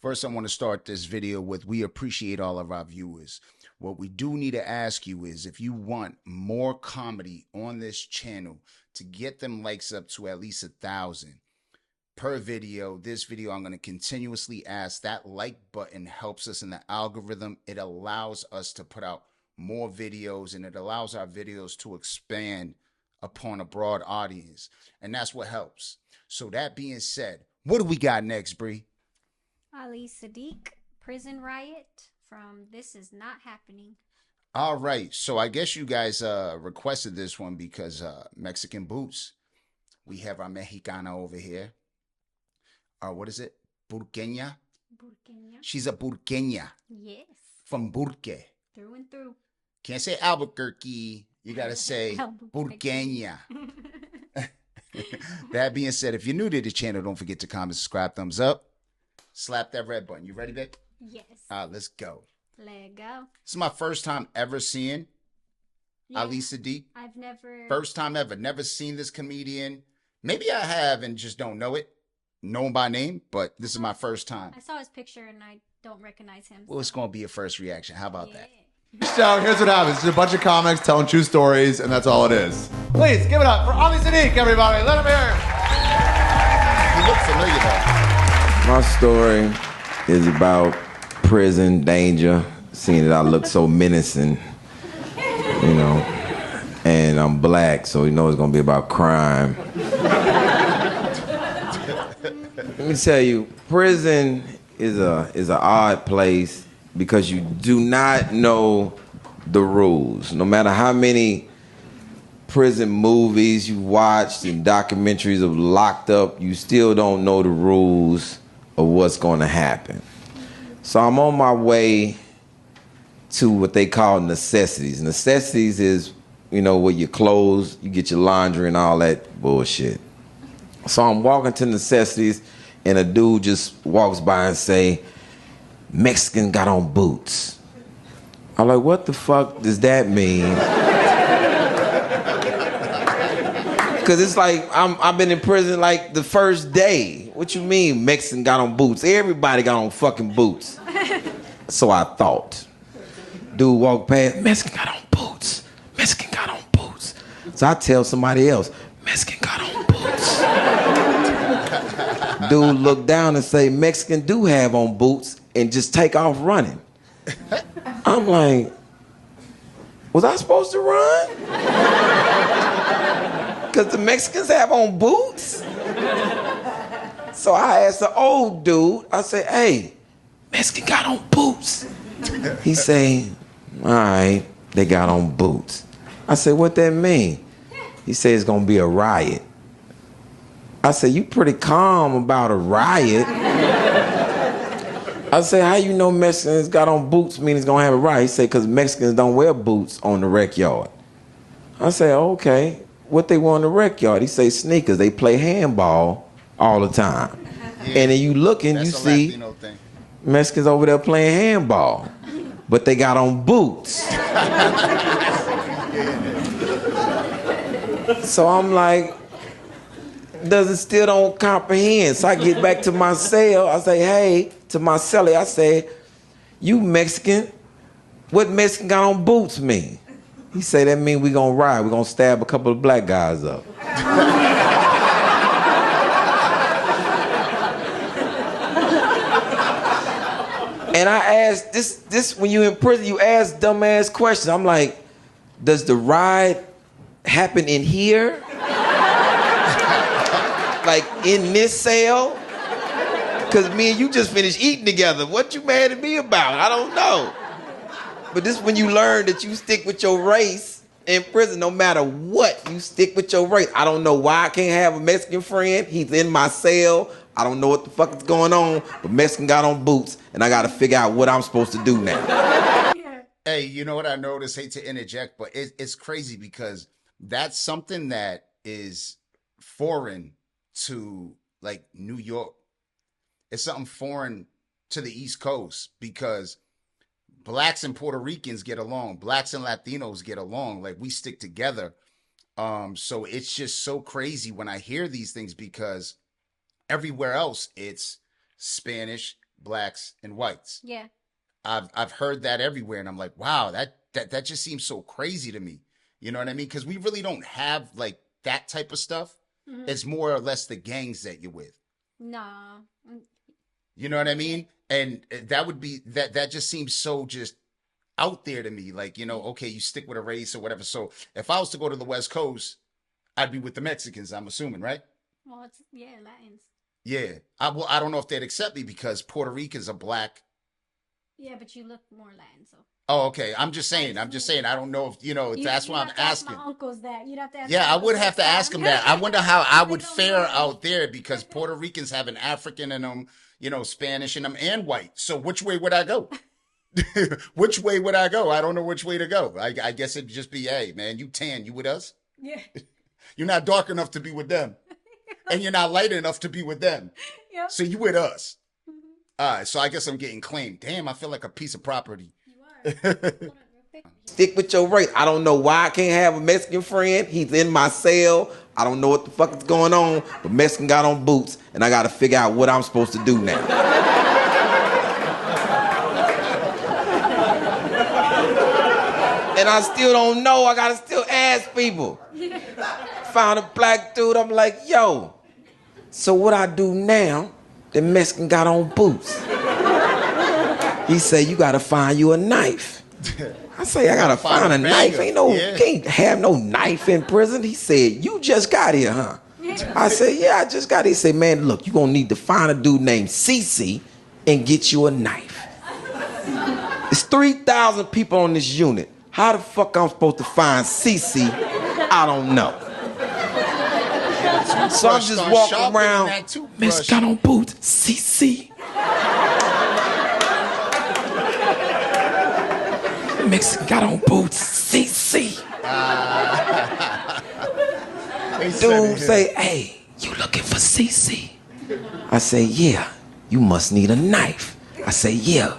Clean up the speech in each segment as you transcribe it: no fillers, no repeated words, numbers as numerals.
First, I want to start this video with we appreciate all of our viewers. What we do need to ask you is if you want more comedy on this channel to get them likes up to at least 1,000 per video. This video, I'm going to continuously ask. That like button helps us in the algorithm. It allows us to put out more videos and it allows our videos to expand upon a broad audience. And that's what helps. So that being said, what do we got next, Bree? Ali Siddiq, Prison Riot from This Is Not Happening. All right. So I guess you guys requested this one because Mexican Boots. We have our Mexicana over here. What is it? Burqueña? Burqueña. She's a Burqueña. Yes. From Burque. Through and through. Can't say Albuquerque. You got to say Burqueña. That being said, if you're new to the channel, don't forget to comment, subscribe, thumbs up. Slap that red button. You ready, babe? Yes. All right, let's go. Let go. This is my first time ever seeing Ali Siddiq. I've never. First time ever. Never seen this comedian. Maybe I have and just don't know it. Know him by name, but this is my first time. I saw his picture and I don't recognize him. Well, it's going to be a first reaction. How about that? So here's what happens. It's a bunch of comics telling true stories, and that's all it is. Please give it up for Ali Siddiq, everybody. Let him hear it. He looks familiar, though. My story is about prison danger, seeing that I look so menacing, you know, and I'm black, so you know it's gonna be about crime. Let me tell you, prison is an odd place because you do not know the rules. No matter how many prison movies you watched and documentaries of locked up, you still don't know the rules of what's going to happen. So I'm on my way to what they call necessities. Necessities is, you know, where your clothes, you get your laundry and all that bullshit. So I'm walking to necessities and a dude just walks by and say, Mexican got on boots. I'm like, what the fuck does that mean? Because it's like, I've been in prison like the first day. What you mean Mexican got on boots? Everybody got on fucking boots. So I thought. Dude walked past, Mexican got on boots. Mexican got on boots. So I tell somebody else, Mexican got on boots. Dude looked down and say, Mexican do have on boots, and just take off running. I'm like, was I supposed to run? Because the Mexicans have on boots? So I asked the old dude, I said, hey, Mexican got on boots. He say, all right, they got on boots. I said, what that mean? He said, it's gonna be a riot. I said, you pretty calm about a riot. I said, how you know Mexicans got on boots mean it's gonna have a riot? He said, because Mexicans don't wear boots on the rec yard. I said, okay, what they wear on the rec yard? He say sneakers, they play handball all the time. Yeah. And then you look and you see Mexicans over there playing handball, but they got on boots. So I'm like, still don't comprehend. So I get back to my cell, I say, hey, to my cellie, I say, you Mexican, what Mexican got on boots mean? He say, that mean we gonna ride, we gonna stab a couple of black guys up. And I asked, this when you in prison, you ask dumbass questions. I'm like, does the ride happen in here? Like in this cell? Because me and you just finished eating together. What you mad at me about? I don't know. But this when you learn that you stick with your race in prison, no matter what, you stick with your race. I don't know why I can't have a Mexican friend. He's in my cell. I don't know what the fuck is going on, but Mexican got on boots, and I got to figure out what I'm supposed to do now. Hey, you know what I noticed? Hate to interject, but it's crazy because that's something that is foreign to, like, New York. It's something foreign to the East Coast because blacks and Puerto Ricans get along. Blacks and Latinos get along. Like, we stick together. So it's just so crazy when I hear these things because everywhere else, it's Spanish, blacks, and whites. Yeah. I've heard that everywhere, and I'm like, wow, that just seems so crazy to me. You know what I mean? Because we really don't have like that type of stuff. It's more or less the gangs that you're with. Nah. You know what I mean? And that would be that just seems so just out there to me. Like, you know, okay, you stick with a race or whatever. So if I was to go to the West Coast, I'd be with the Mexicans, I'm assuming, right? Well, it's, yeah, Latins. Yeah. I don't know if they'd accept me because Puerto Ricans are black. Yeah, but you look more Latin, so. Oh, okay. I'm just saying. I don't know if, you know, that's why I'm asking. My uncles that. You'd have to ask. Yeah, I would have to ask them that. I wonder how I would They don't fare know. out there because Puerto Ricans have an African in them, you know, Spanish in them, and white. So which way would I go? Which way would I go? I don't know which way to go. I guess it'd just be, hey, man, you tan, you with us? Yeah. You're not dark enough to be with them. And you're not light enough to be with them. Yep. So you with us. All right, so I guess I'm getting claimed. Damn, I feel like a piece of property. You are. Stick with your race. I don't know why I can't have a Mexican friend. He's in my cell. I don't know what the fuck is going on, but Mexican got on boots, and I got to figure out what I'm supposed to do now. And I still don't know. I got to still ask people. Found a black dude. I'm like, yo, so what I do now, the Mexican got on boots. He said, you got to find you a knife. I say, I gotta find a knife. Can't have no knife in prison. He said, you just got here, huh? I said, yeah, I just got here. He said, man, look, you gonna need to find a dude named CC and get you a knife. It's 3,000 people on this unit. How the fuck I'm supposed to find CC? I don't know. So I'm just walking around. Miss got on boots, CC. Mexican got on boots, CC. Dude say, hey, you looking for CC? I say, yeah, you must need a knife. I say, yeah.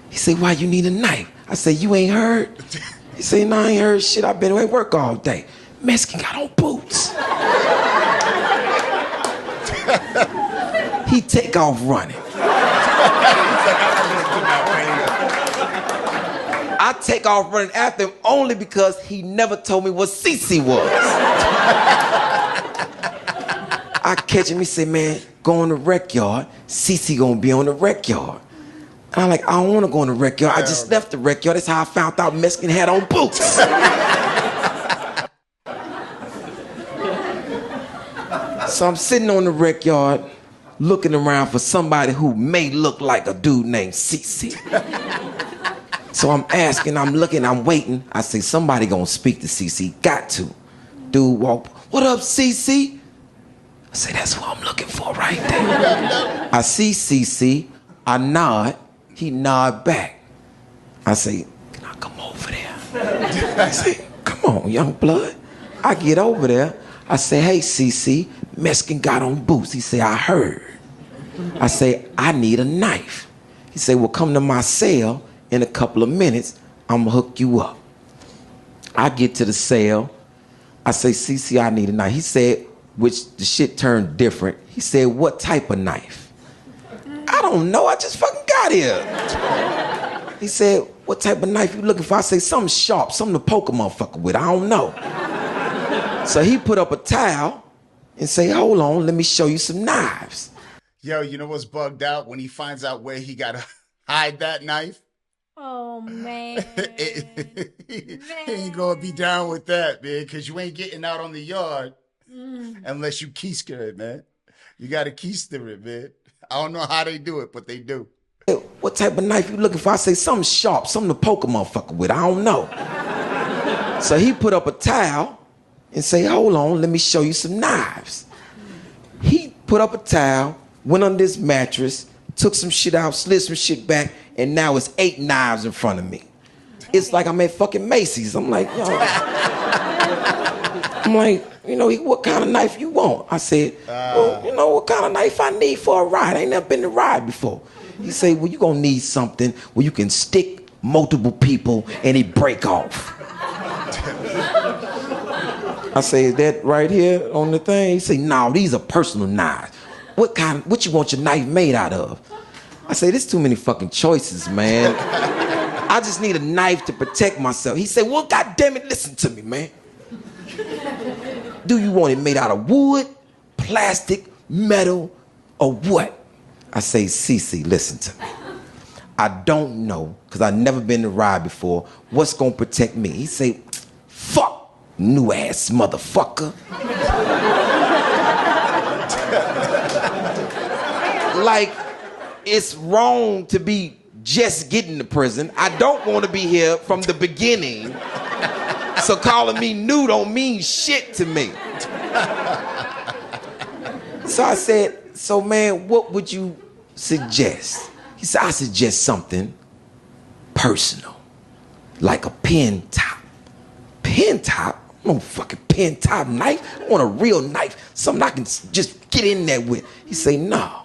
He say, why you need a knife? I say, you ain't heard? He say, no, I ain't heard shit. I've been at work all day. Mexican got on boots. He take off running. I take off running after him only because he never told me what CC was. I catch him, he say, man, go on the rec yard. CC gonna be on the rec yard. And I'm like, I don't wanna go on the rec yard. I just left the rec yard. That's how I found out Mexican had on boots. So I'm sitting on the rec yard looking around for somebody who may look like a dude named CC. So I'm asking, I'm looking, I'm waiting. I say, somebody gonna speak to CC. Got to. Dude walk, what up, CC? I say, that's what I'm looking for right there. I see CC, I nod, he nod back. I say, can I come over there? I say, come on, young blood. I get over there. I say, hey, CC, Mexican got on boots. He say, I heard. I say, I need a knife. He say, well, come to my cell. In a couple of minutes, I'm gonna hook you up. I get to the cell. I say, CC, I need a knife. He said, which the shit turned different. He said, what type of knife? I don't know. I just fucking got here. He said, what type of knife you looking for? I say, something sharp, something to poke a motherfucker with. I don't know. So he put up a towel and say, hold on, let me show you some knives. Yo, you know what's bugged out? When he finds out where he gotta hide that knife? Oh, man. He ain't gonna be down with that, man, because you ain't getting out on the yard unless you keister it, man. You gotta keister it, man. I don't know how they do it, but they do. What type of knife you looking for? I say, something sharp, something to poke a motherfucker with. I don't know. So he put up a towel and say, hold on, let me show you some knives. He put up a towel, went on this mattress, took some shit out, slid some shit back, and now it's 8 knives in front of me. It's like I'm at fucking Macy's. I'm like, yo. You know, what kind of knife you want? I said, well, you know, what kind of knife I need for a ride? I ain't never been to ride before. He said, well, you gonna need something where you can stick multiple people and it break off. I say, is that right here on the thing? He said, no, these are personal knives. What you want your knife made out of? I say, there's too many fucking choices, man. I just need a knife to protect myself. He said, well, goddamn it, listen to me, man. Do you want it made out of wood, plastic, metal, or what? I say, Cece, listen to me. I don't know, because I've never been to Riot before, what's going to protect me. He say, fuck, new ass motherfucker. Like, it's wrong to be just getting to prison. I don't want to be here from the beginning. So calling me new don't mean shit to me. So I said, so man, what would you suggest? He said, I suggest something personal, like a pen top. Pen top? No fucking pen top knife. I want a real knife, something I can just get in there with. He say, no.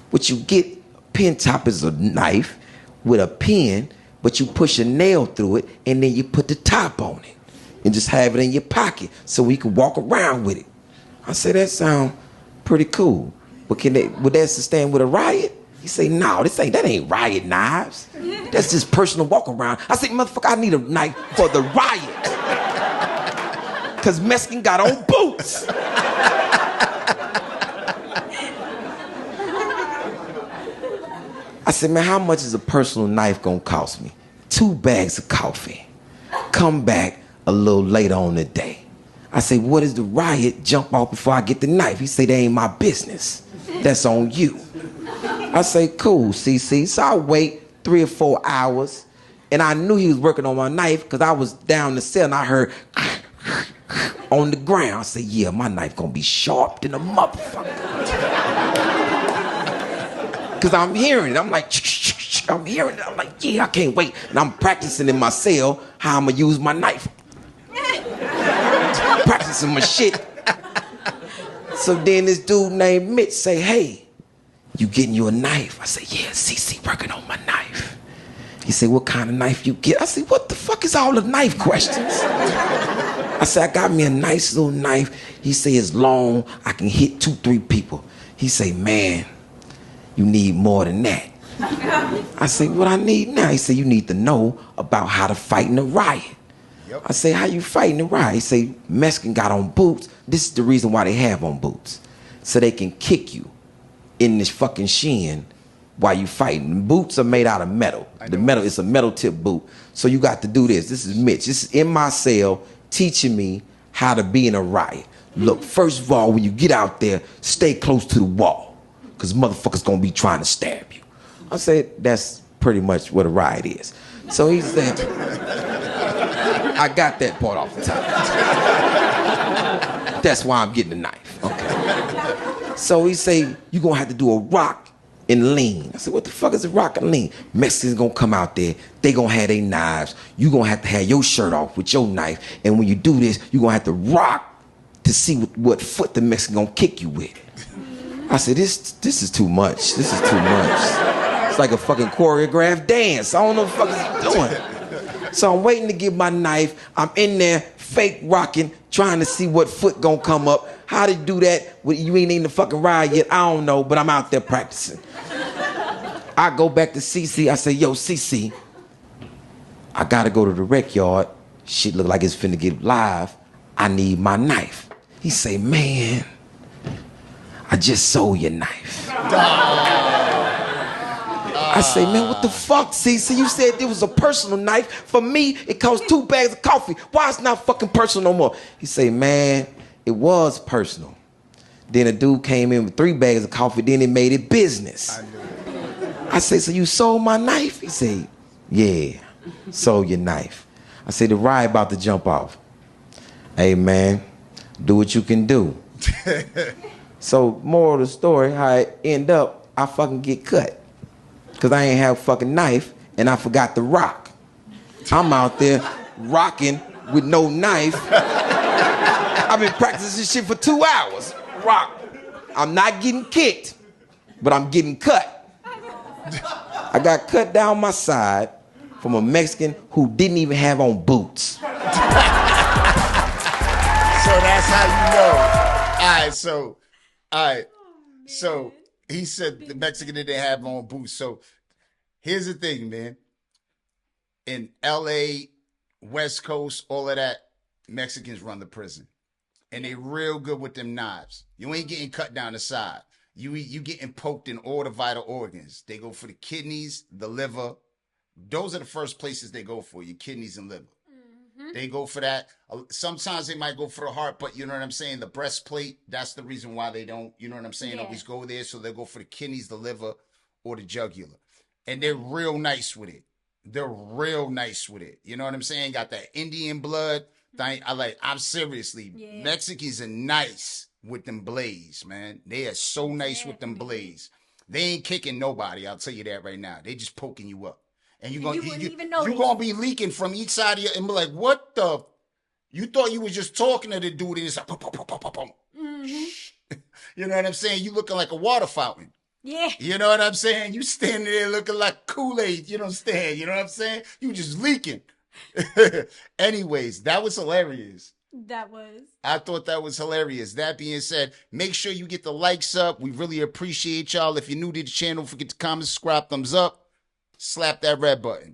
What you get, pen top is a knife with a pen, but you push a nail through it and then you put the top on it and just have it in your pocket so you can walk around with it. I say, that sound pretty cool. But would that sustain with a Riot? He say, no, that ain't Riot knives. That's just personal walk around. I say, motherfucker, I need a knife for the Riot. Cause Mexican got on boots. I said, man, how much is a personal knife gonna cost me? 2 bags of coffee. Come back a little later on the day. I say, what is the Riot? Jump off before I get the knife. He say, that ain't my business. That's on you. I say, cool, CC. So I wait 3 or 4 hours, and I knew he was working on my knife because I was down the cell and I heard on the ground. I said, yeah, my knife gonna be sharp than a motherfucker. Because I'm hearing it. I'm like, I'm hearing it. I'm like, yeah, I can't wait. And I'm practicing in my cell how I'm gonna use my knife. Practicing my shit. So then this dude named Mitch say, hey, you getting you a knife? I say, yeah, CC working on my knife. He say, what kind of knife you get? I say, what the fuck is all the knife questions? I say, I got me a nice little knife. He say, it's long. I can hit 2, 3 people. He say, man, you need more than that. I say, what I need now? He say, you need to know about how to fight in a riot. Yep. I say, how you fighting a riot? He say, Mexican got on boots. This is the reason why they have on boots. So they can kick you in this fucking shin while you fighting. Boots are made out of metal. The metal is a metal tip boot. So you got to do this. This is Mitch. This is in my cell teaching me how to be in a riot. Look, first of all, when you get out there, stay close to the wall, because motherfuckers gonna be trying to stab you. I said, that's pretty much what a riot is. So he said, I got that part off the top. That's why I'm getting the knife. Okay. So he say, you gonna have to do a rock and lean. I said, what the fuck is a rock and lean? Mexicans gonna come out there, they gonna have their knives. You gonna have to have your shirt off with your knife. And when you do this, you gonna have to rock to see what foot the Mexican gonna kick you with. I said, this is too much. This is too much. It's like a fucking choreographed dance. I don't know what the fuck is he doing. So I'm waiting to get my knife. I'm in there fake rocking, trying to see what foot gonna come up. How to do that? You ain't in the fucking ride yet. I don't know, but I'm out there practicing. I go back to CC. I say, yo, CC, I gotta go to the rec yard. Shit look like it's finna get live. I need my knife. He say, man, I just sold your knife. I say, man, what the fuck, CC? You said it was a personal knife. For me, it cost 2 bags of coffee. Why it's not fucking personal no more? He say, man, it was personal. Then a dude came in with 3 bags of coffee, then he made it business. I say, so you sold my knife? He said, yeah, sold your knife. I say, the riot about to jump off. Hey, man, do what you can do. So, moral of the story, how it end up, I fucking get cut. Because I ain't have a fucking knife, and I forgot to rock. I'm out there rocking with no knife. I've been practicing this shit for 2 hours. Rock. I'm not getting kicked, but I'm getting cut. I got cut down my side from a Mexican who didn't even have on boots. So that's how you know. All right, so He said the Mexican didn't have on boots. So here's the thing, man. In LA, West Coast, all of that, Mexicans run the prison. And they real good with them knives. You ain't getting cut down the side. You getting poked in all the vital organs. They go for the kidneys, the liver. Those are the first places they go for, your kidneys and liver. They go for that. Sometimes they might go for the heart, but you know what I'm saying? The breastplate, that's the reason why they don't, you know what I'm saying, always go there. So they'll go for the kidneys, the liver, or the jugular. And they're real nice with it. They're real nice with it. You know what I'm saying? Got that Indian blood thing. I'm seriously, Mexicans are nice with them blades, man. They are so nice with them blades. They ain't kicking nobody, I'll tell you that right now. They just poking you up. And you're gonna be leaking from each side of you and be like, what the? You thought you was just talking to the dude and it's like, pum, pum, pum, pum, pum, pum. You know what I'm saying? You looking like a water fountain. Yeah. You know what I'm saying? You standing there looking like Kool-Aid. You know what I'm saying? You just leaking. Anyways, that was hilarious. That was. I thought that was hilarious. That being said, make sure you get the likes up. We really appreciate y'all. If you're new to the channel, don't forget to comment, subscribe, thumbs up. Slap that red button.